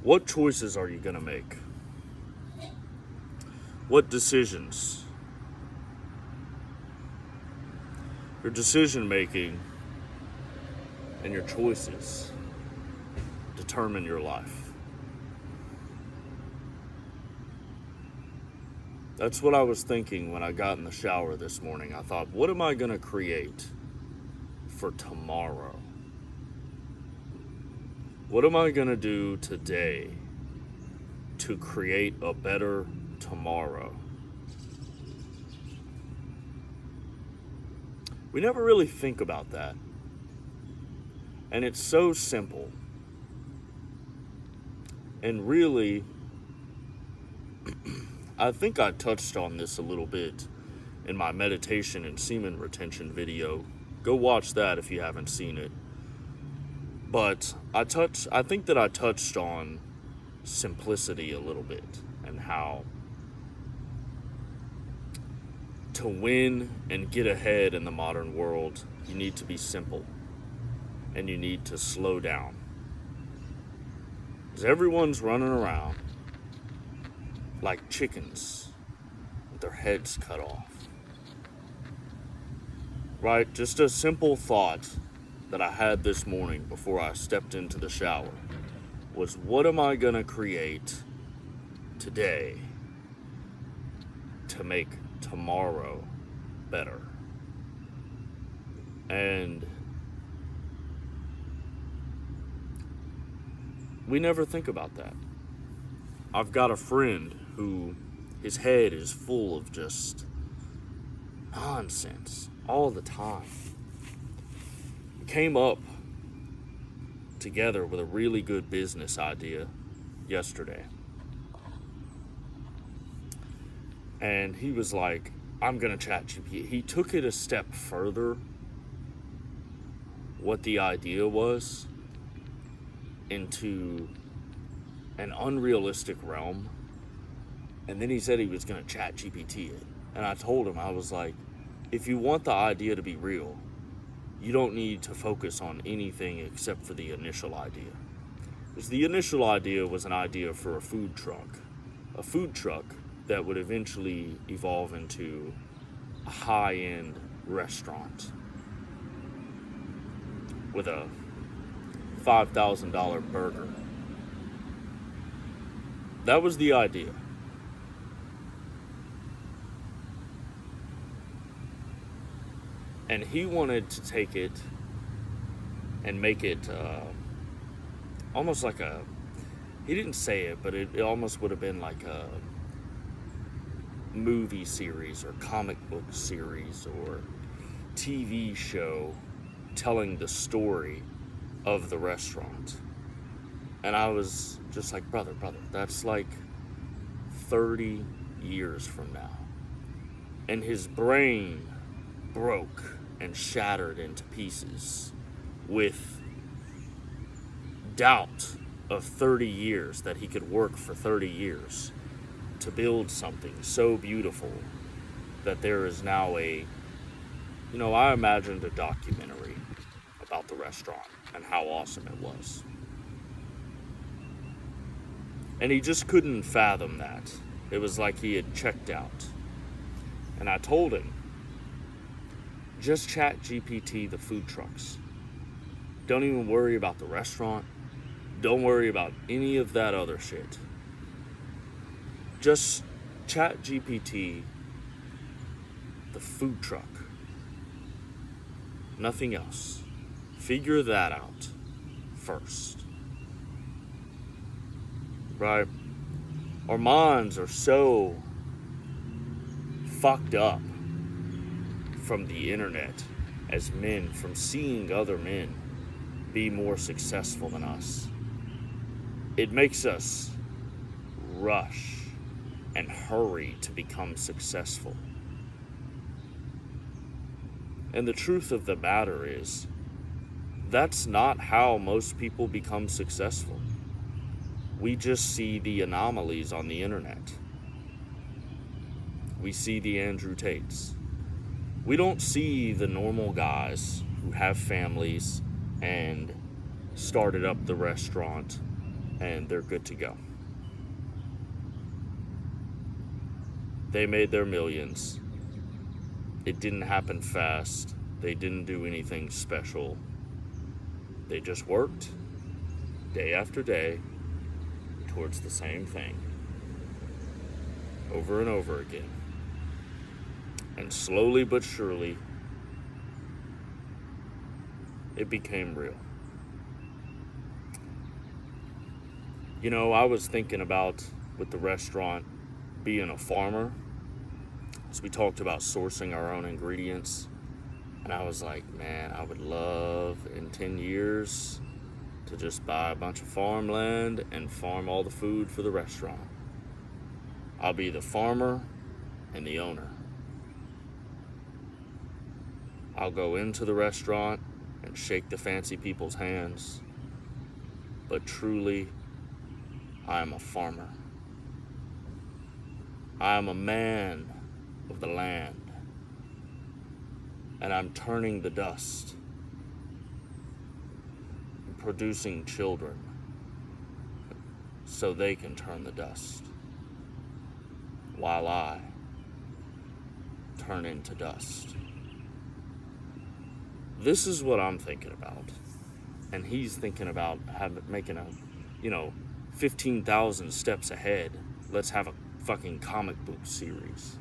What choices are you going to make? What decisions? Your decision making and your choices determine your life. That's what I was thinking when I got in the shower this morning. I thought, what am I going to create for tomorrow? What am I going to do today to create a better tomorrow? We never really think about that. And it's so simple. And really, I think I touched on this a little bit in my meditation and semen retention video. Go watch that if you haven't seen it. But I think that I touched on simplicity a little bit, and how to win and get ahead in the modern world, you need to be simple and you need to slow down. Because everyone's running around like chickens with their heads cut off. Right? Just a simple thought that I had this morning before I stepped into the shower was, what am I going to create today to make tomorrow better? And we never think about that. I've got a friend who his head is full of just nonsense all the time. We came up together with a really good business idea yesterday. And he was like, I'm going to chat GPT. He took it a step further, what the idea was, into an unrealistic realm. And then he said he was going to chat GPT it. And I told him, I was like, if you want the idea to be real, you don't need to focus on anything except for the initial idea. Because the initial idea was an idea for a food truck that would eventually evolve into a high-end restaurant with a $5,000 burger. That was the idea. And he wanted to take it and make it almost like a, he didn't say it, but it almost would have been like a movie series or comic book series or TV show telling the story of the restaurant. And I was just like, brother, that's like 30 years from now. And his brain broke and shattered into pieces with doubt of 30 years, that he could work for 30 years to build something so beautiful that there is now I imagined a documentary about the restaurant and how awesome it was. And he just couldn't fathom that. It was like he had checked out. And I told him, just chat GPT the food trucks. Don't even worry about the restaurant. Don't worry about any of that other shit. Just chat GPT the food truck. Nothing else. Figure that out first. Right? Our minds are so fucked up from the internet as men, from seeing other men be more successful than us. It makes us rush and hurry to become successful. And the truth of the matter is, that's not how most people become successful. We just see the anomalies on the internet. We see the Andrew Tates. We don't see the normal guys who have families and started up the restaurant and they're good to go. They made their millions. It didn't happen fast. They didn't do anything special. They just worked day after day towards the same thing over and over again. And slowly but surely, it became real. You know, I was thinking about, with the restaurant, being a farmer. So we talked about sourcing our own ingredients. And I was like, man, I would love in 10 years to just buy a bunch of farmland and farm all the food for the restaurant. I'll be the farmer and the owner. I'll go into the restaurant and shake the fancy people's hands. But truly, I am a farmer. I am a man of the land. And I'm turning the dust and producing children so they can turn the dust while I turn into dust. This is what I'm thinking about. And he's thinking about making 15,000 steps ahead. Let's have a fucking comic book series.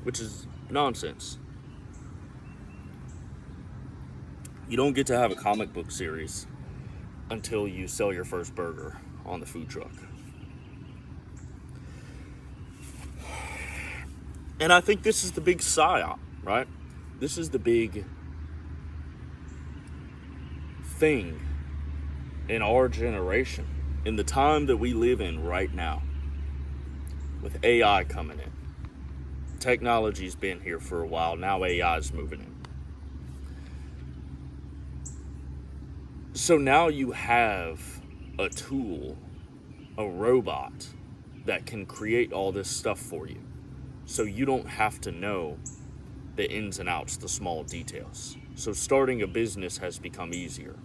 Which is nonsense. You don't get to have a comic book series until you sell your first burger on the food truck. And I think this is the big psyop, right? This is the big thing in our generation, in the time that we live in right now, with AI coming in. Technology's been here for a while. Now AI's moving in. So now you have a tool, a robot, that can create all this stuff for you. So you don't have to know the ins and outs, the small details. So starting a business has become easier.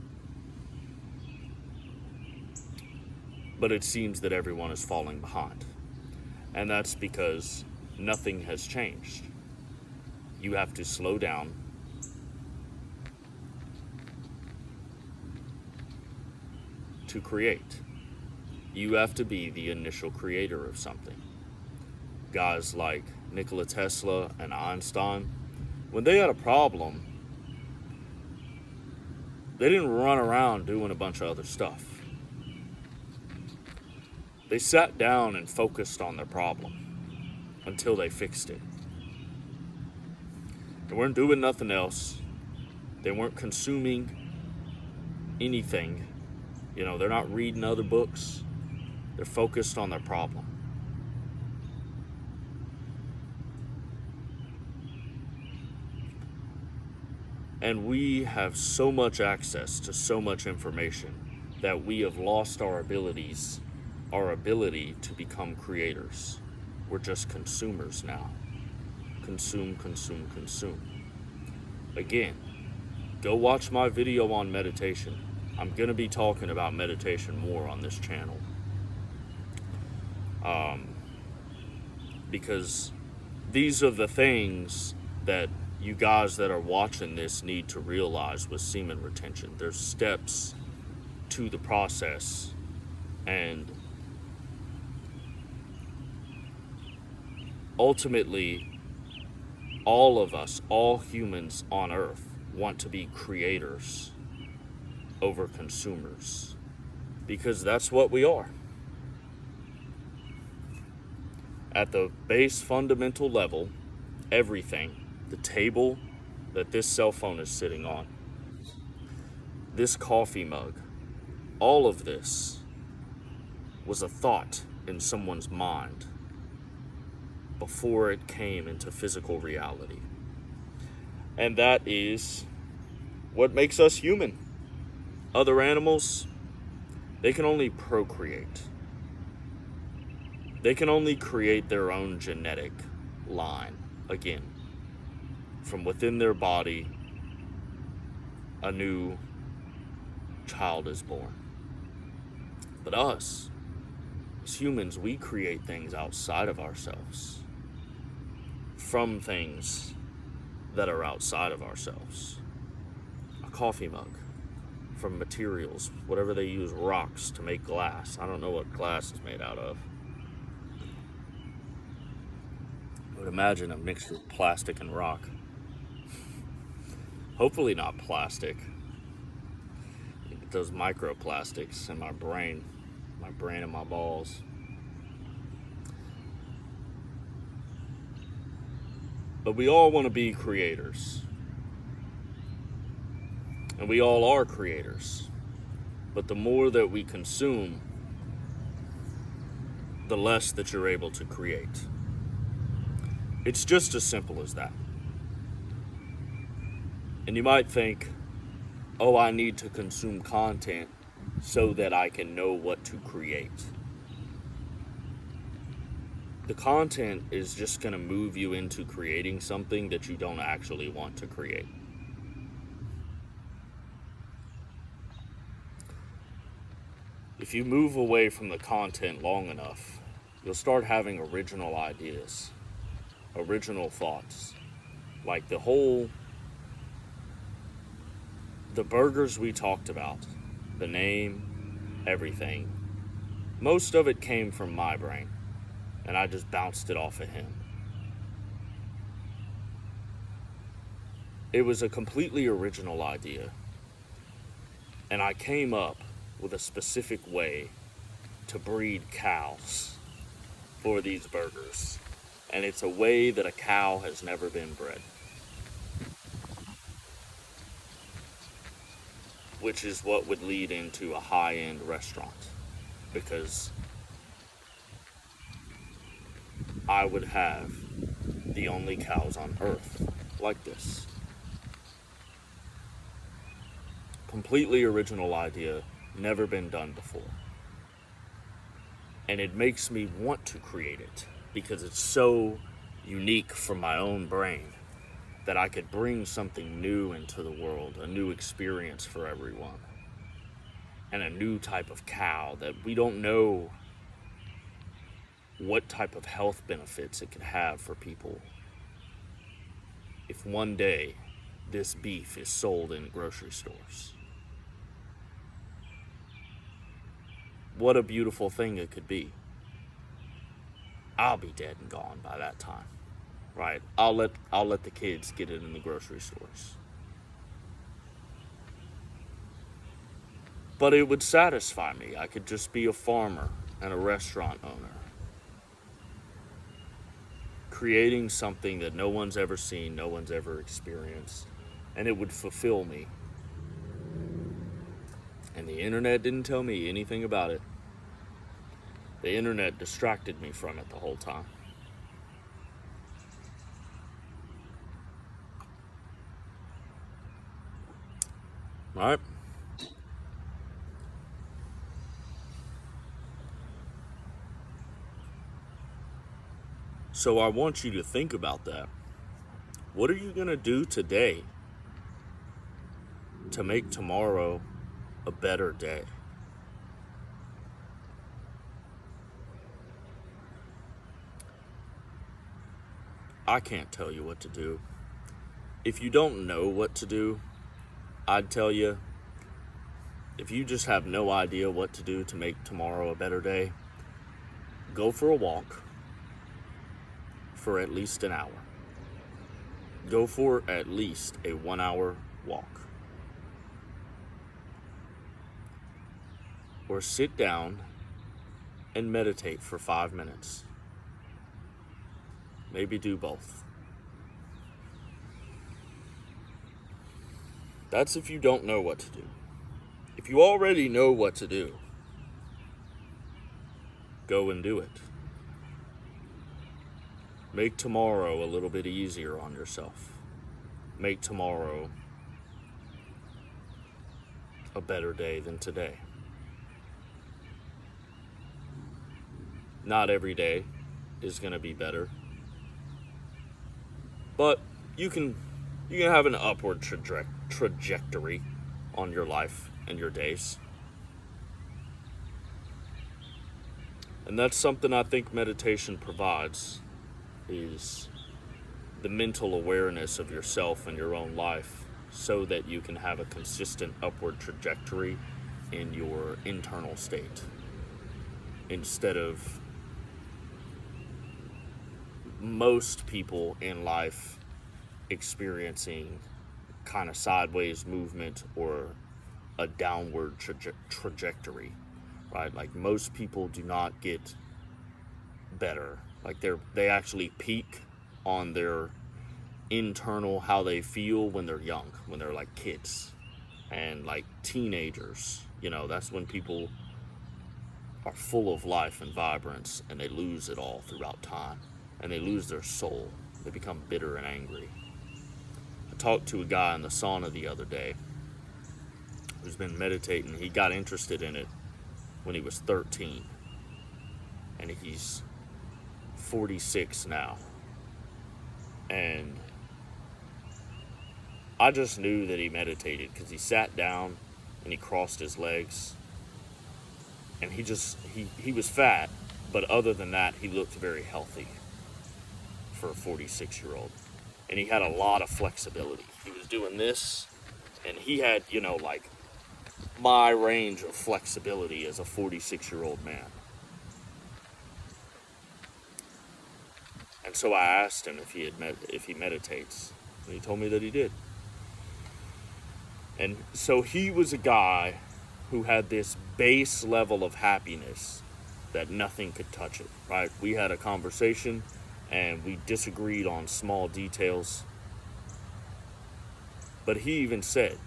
But it seems that everyone is falling behind. And that's because nothing has changed. You have to slow down to create. You have to be the initial creator of something. Guys like Nikola Tesla and Einstein, when they had a problem, they didn't run around doing a bunch of other stuff. They sat down and focused on their problem until they fixed it. They weren't doing nothing else. They weren't consuming anything. They're not reading other books. They're focused on their problem. And we have so much access to so much information that we have lost our ability to become creators. We're just consumers now. Consume, consume, consume. Again, go watch my video on meditation. I'm going to be talking about meditation more on this channel. Because these are the things that you guys that are watching this need to realize with semen retention. There's steps to the process, and ultimately, all of us, all humans on Earth, want to be creators over consumers, because that's what we are. At the base fundamental level, everything, the table that this cell phone is sitting on, this coffee mug, all of this was a thought in someone's mind before it came into physical reality. And that is what makes us human. Other animals, they can only procreate. They can only create their own genetic line, again, from within their body, a new child is born. But us, as humans, we create things outside of ourselves, from things that are outside of ourselves. A coffee mug, from materials, whatever they use, rocks to make glass. I don't know what glass is made out of. I would imagine a mixture of plastic and rock. Hopefully not plastic. Those microplastics in my brain and my balls. But we all want to be creators. And we all are creators. But the more that we consume, the less that you're able to create. It's just as simple as that. And you might think, oh, I need to consume content so that I can know what to create. The content is just going to move you into creating something that you don't actually want to create. If you move away from the content long enough, you'll start having original ideas, original thoughts. Like the burgers we talked about, the name, everything. Most of it came from my brain, and I just bounced it off of him. It was a completely original idea, and I came up with a specific way to breed cows for these burgers, and it's a way that a cow has never been bred, which is what would lead into a high-end restaurant, because I would have the only cows on earth like this. Completely original idea, never been done before. And it makes me want to create it because it's so unique from my own brain that I could bring something new into the world, a new experience for everyone, and a new type of cow that we don't know what type of health benefits it could have for people if one day this beef is sold in grocery stores. What a beautiful thing it could be. I'll be dead and gone by that time, right? I'll let the kids get it in the grocery stores. But it would satisfy me. I could just be a farmer and a restaurant owner, creating something that no one's ever seen, no one's ever experienced, and it would fulfill me. And the internet didn't tell me anything about it. The internet distracted me from it the whole time. All right? So I want you to think about that. What are you going to do today to make tomorrow a better day? I can't tell you what to do. If you don't know what to do, I'd tell you, if you just have no idea what to do to make tomorrow a better day, go for a walk for at least an hour. Go for at least a 1 hour walk. Or sit down and meditate for 5 minutes. Maybe do both. That's if you don't know what to do. If you already know what to do, go and do it. Make tomorrow a little bit easier on yourself. Make tomorrow a better day than today. Not every day is going to be better, but you can have an upward trajectory on your life and your days. And that's something I think meditation provides, is the mental awareness of yourself and your own life, so that you can have a consistent upward trajectory in your internal state, instead of most people in life experiencing kind of sideways movement or a downward trajectory, right? Like, most people do not get better. Like, they actually peak on their internal, how they feel when they're young, when they're like kids and like teenagers. That's when people are full of life and vibrance, and they lose it all throughout time, and they lose their soul. They become bitter and angry. I talked to a guy in the sauna the other day who's been meditating. He got interested in it when he was 13, and he's 46 now. And I just knew that he meditated because he sat down and he crossed his legs, and he was fat, but other than that, he looked very healthy for a 46-year-old. And he had a lot of flexibility. He was doing this, and he had, like my range of flexibility as a 46-year-old man. And so I asked him if he meditates, and he told me that he did. And so he was a guy who had this base level of happiness that nothing could touch it, right? We had a conversation and we disagreed on small details. But he even said,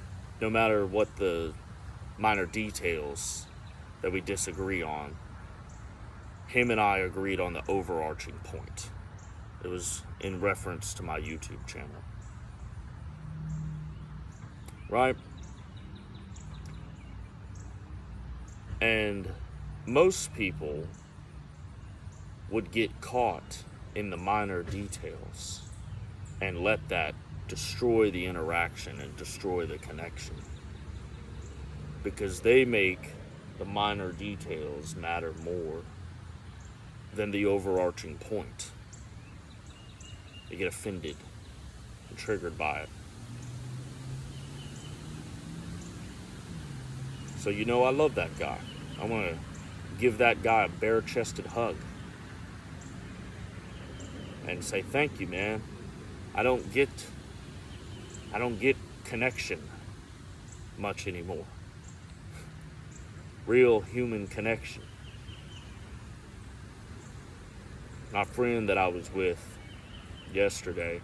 no matter what the minor details that we disagree on, him and I agreed on the overarching point. It was in reference to my YouTube channel. Right? And most people would get caught in the minor details and let that destroy the interaction and destroy the connection, because they make the minor details matter more than the overarching point. They get offended and triggered by it. So I love that guy. I want to give that guy a bare-chested hug and say, thank you, man. I don't get connection much anymore. Real human connection. My friend that I was with yesterday,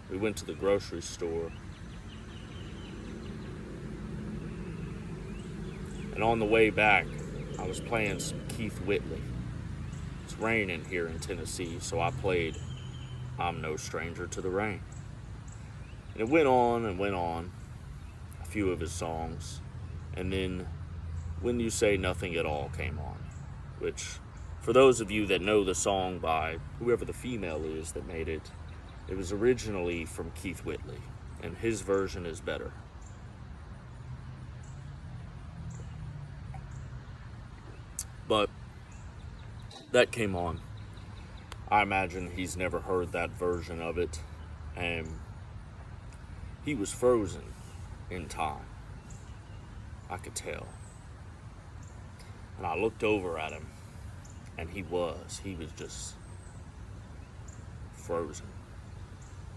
we went to the grocery store, and on the way back, I was playing some Keith Whitley. It's raining here in Tennessee, so I played I'm No Stranger to the Rain. And it went on and went on, a few of his songs, and then When You Say Nothing at All came on, which, for those of you that know the song by whoever the female is that made it, it was originally from Keith Whitley, and his version is better. But that came on. I imagine he's never heard that version of it, and he was frozen in time. I could tell. And I looked over at him, and he was just frozen,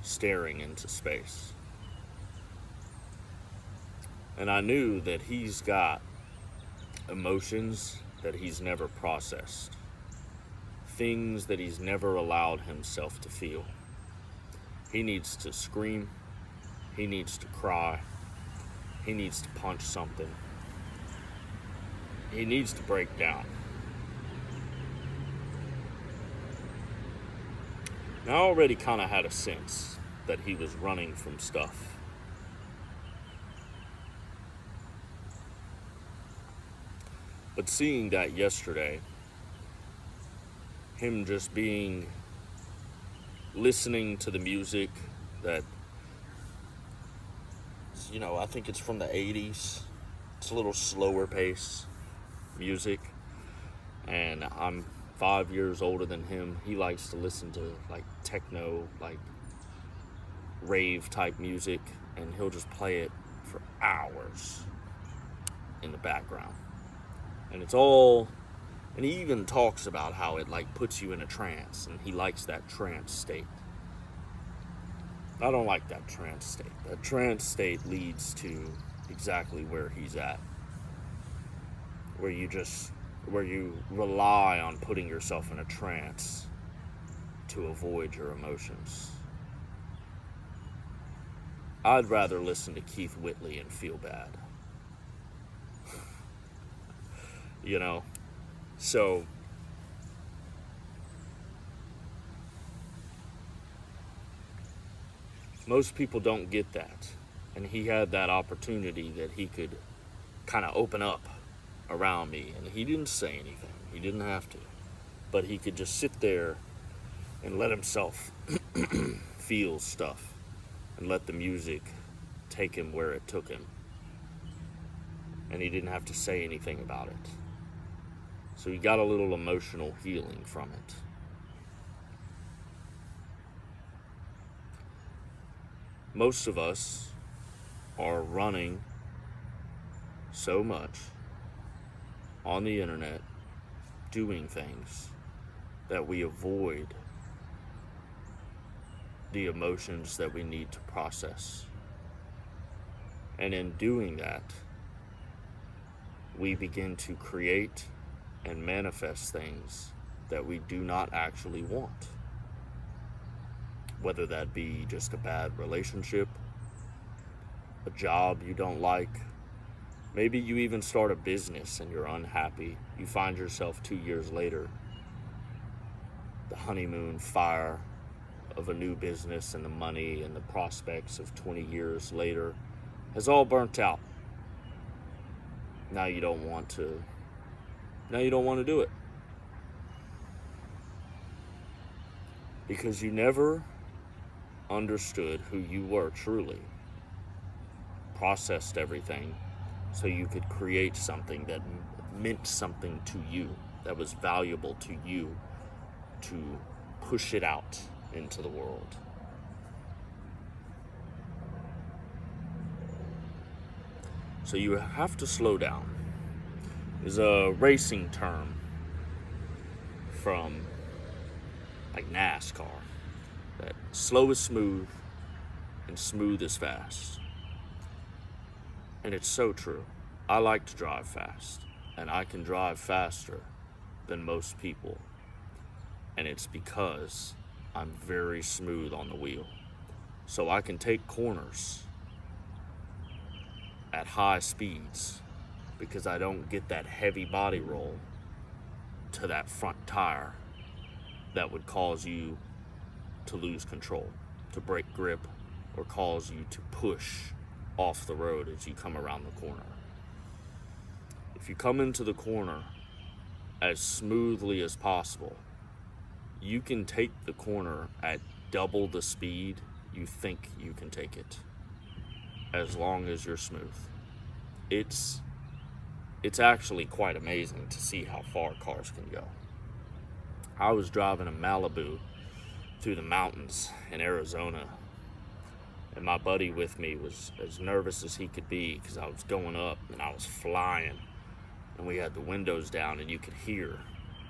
staring into space. And I knew that he's got emotions that he's never processed, things that he's never allowed himself to feel. He needs to scream, he needs to cry, he needs to punch something, he needs to break down. And I already kind of had a sense that he was running from stuff. But seeing that yesterday, him just listening to the music that It's, I think it's from the 80s. It's a little slower pace music. And I'm 5 years older than him. He likes to listen to like techno, like rave type music, and he'll just play it for hours in the background. And he even talks about how it like puts you in a trance, and he likes that trance state. I don't like that trance state. That trance state leads to exactly where he's at, where you rely on putting yourself in a trance to avoid your emotions. I'd rather listen to Keith Whitley and feel bad. So most people don't get that. And he had that opportunity that he could kind of open up around me. And he didn't say anything. He didn't have to. But he could just sit there and let himself feel stuff. And let the music take him where it took him. And he didn't have to say anything about it. So he got a little emotional healing from it. Most of us are running so much on the internet, doing things, that we avoid the emotions that we need to process. And in doing that, we begin to create and manifest things that we do not actually want. Whether that be just a bad relationship, a job you don't like, maybe you even start a business and you're unhappy. You find yourself 2 years later, the honeymoon fire of a new business and the money and the prospects of 20 years later has all burnt out. Now you don't want to do it. Because you never understood who you were truly. Processed everything so you could create something that meant something to you, that was valuable to you, to push it out into the world. So you have to slow down. Is a racing term from like NASCAR. That slow is smooth and smooth is fast. And it's so true. I like to drive fast, and I can drive faster than most people. And it's because I'm very smooth on the wheel. So I can take corners at high speeds because I don't get that heavy body roll to that front tire that would cause you to lose control, to break grip, or cause you to push off the road as you come around the corner. If you come into the corner as smoothly as possible, you can take the corner at double the speed you think you can take it, as long as you're smooth. It's actually quite amazing to see how far cars can go. I was driving a Malibu through the mountains in Arizona, and my buddy with me was as nervous as he could be because I was going up and I was flying, and we had the windows down, and you could hear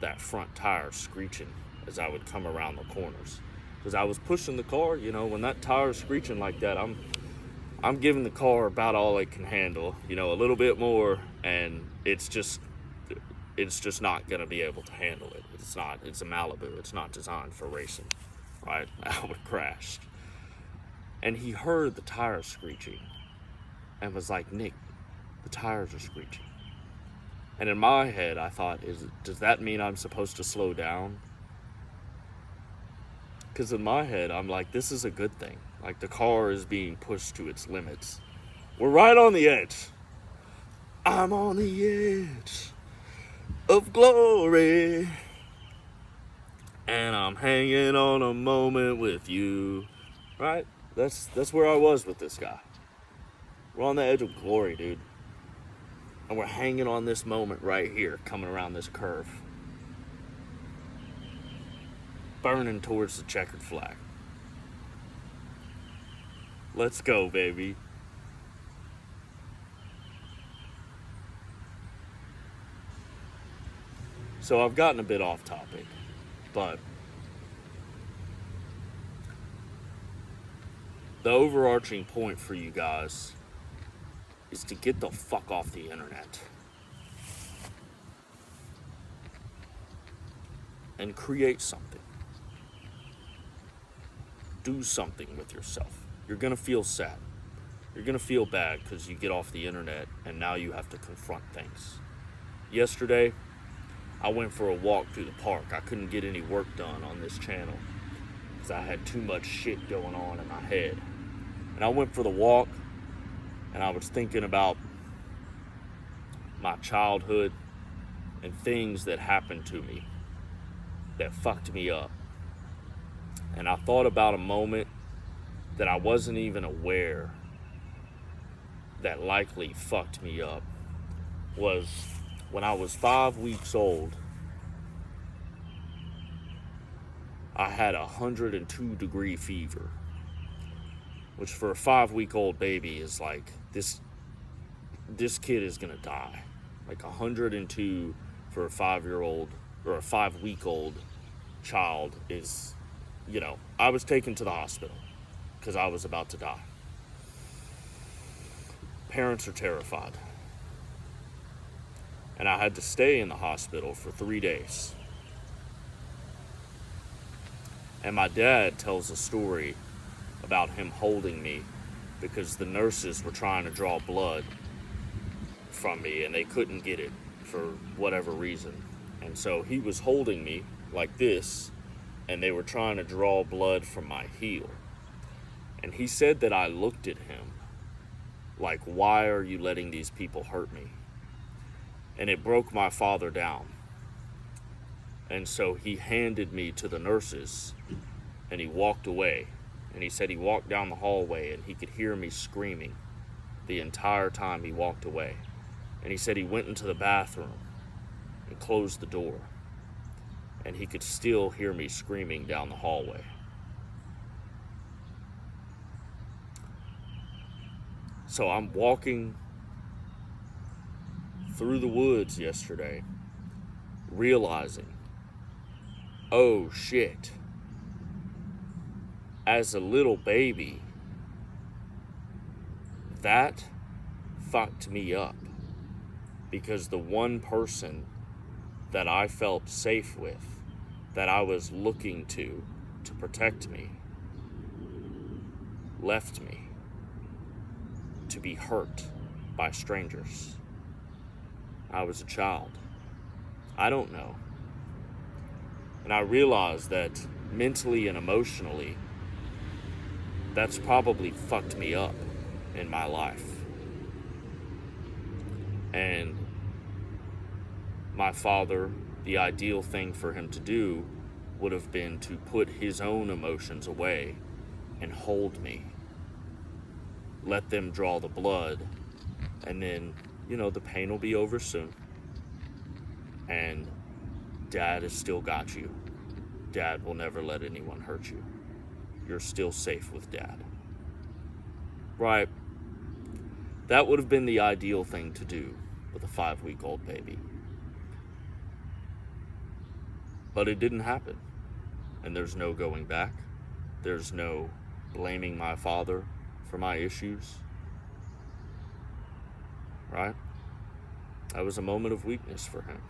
that front tire screeching as I would come around the corners. Because I was pushing the car, when that tire's screeching like that, I'm giving the car about all it can handle, a little bit more, and it's just not gonna be able to handle it. It's a Malibu. It's not designed for racing, right? I would have crashed. And he heard the tires screeching and was like, "Nick, the tires are screeching." And in my head, I thought, does that mean I'm supposed to slow down? Because in my head, I'm like, this is a good thing. Like, the car is being pushed to its limits. We're right on the edge. I'm on the edge of glory, and I'm hanging on a moment with you. Right? That's where I was with this guy. We're on the edge of glory, dude. And we're hanging on this moment right here, coming around this curve. Burning towards the checkered flag. Let's go, baby. So I've gotten a bit off topic, but the overarching point for you guys is to get the fuck off the internet and create something. Do something with yourself. You're gonna feel sad. You're gonna feel bad because you get off the internet and now you have to confront things. Yesterday, I went for a walk through the park. I couldn't get any work done on this channel because I had too much shit going on in my head. And I went for the walk, and I was thinking about my childhood and things that happened to me that fucked me up. And I thought about a moment that I wasn't even aware that likely fucked me up. Was when I was 5 weeks old, I had a 102-degree fever, which for a 5-week-old baby is like, this kid is gonna die. Like 102 for a 5-year-old or a 5-week-old child is, I was taken to the hospital because I was about to die. Parents are terrified. And I had to stay in the hospital for 3 days. And my dad tells a story about him holding me because the nurses were trying to draw blood from me and they couldn't get it for whatever reason. And so he was holding me like this and they were trying to draw blood from my heel. And he said that I looked at him like, why are you letting these people hurt me? And it broke my father down. And so he handed me to the nurses and he walked away. And he said he walked down the hallway and he could hear me screaming the entire time he walked away. And he said he went into the bathroom and closed the door. And he could still hear me screaming down the hallway. So I'm walking through the woods yesterday, realizing, oh shit, as a little baby, that fucked me up because the one person that I felt safe with, that I was looking to protect me, left me to be hurt by strangers. I was a child. I don't know. And I realized that mentally and emotionally, that's probably fucked me up in my life. And my father, the ideal thing for him to do would have been to put his own emotions away and hold me. Let them draw the blood, and then, the pain will be over soon. And Dad has still got you. Dad will never let anyone hurt you. You're still safe with Dad. Right? That would have been the ideal thing to do with a 5-week-old baby. But it didn't happen. And there's no going back. There's no blaming my father for my issues. Right? That was a moment of weakness for him.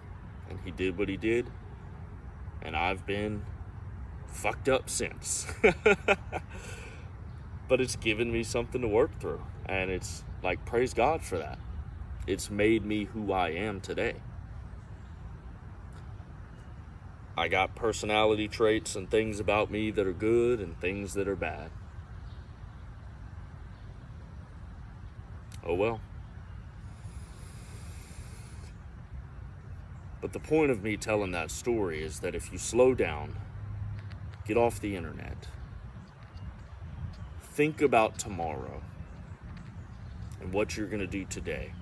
And he did what he did. And I've been fucked up since. But it's given me something to work through. And it's like, praise God for that. It's made me who I am today. I got personality traits and things about me that are good and things that are bad. Oh well. But the point of me telling that story is that if you slow down, get off the internet, think about tomorrow, and what you're going to do today.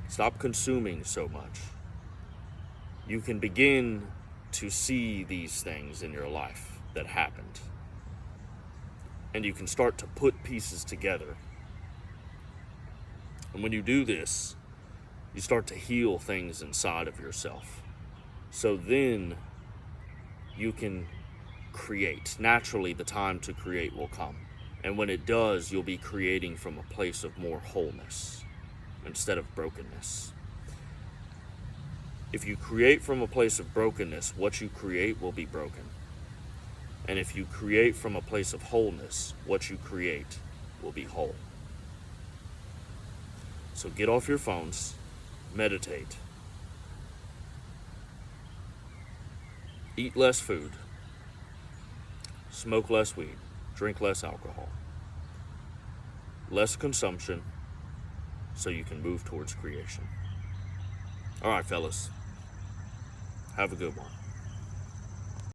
Stop consuming so much. You can begin to see these things in your life that happened. And you can start to put pieces together. And when you do this, you start to heal things inside of yourself. So then you can create. Naturally, the time to create will come. And when it does, you'll be creating from a place of more wholeness instead of brokenness. If you create from a place of brokenness, what you create will be broken. And if you create from a place of wholeness, what you create will be whole. So get off your phones, meditate, eat less food, smoke less weed, drink less alcohol, less consumption, so you can move towards creation. All right, fellas, have a good one.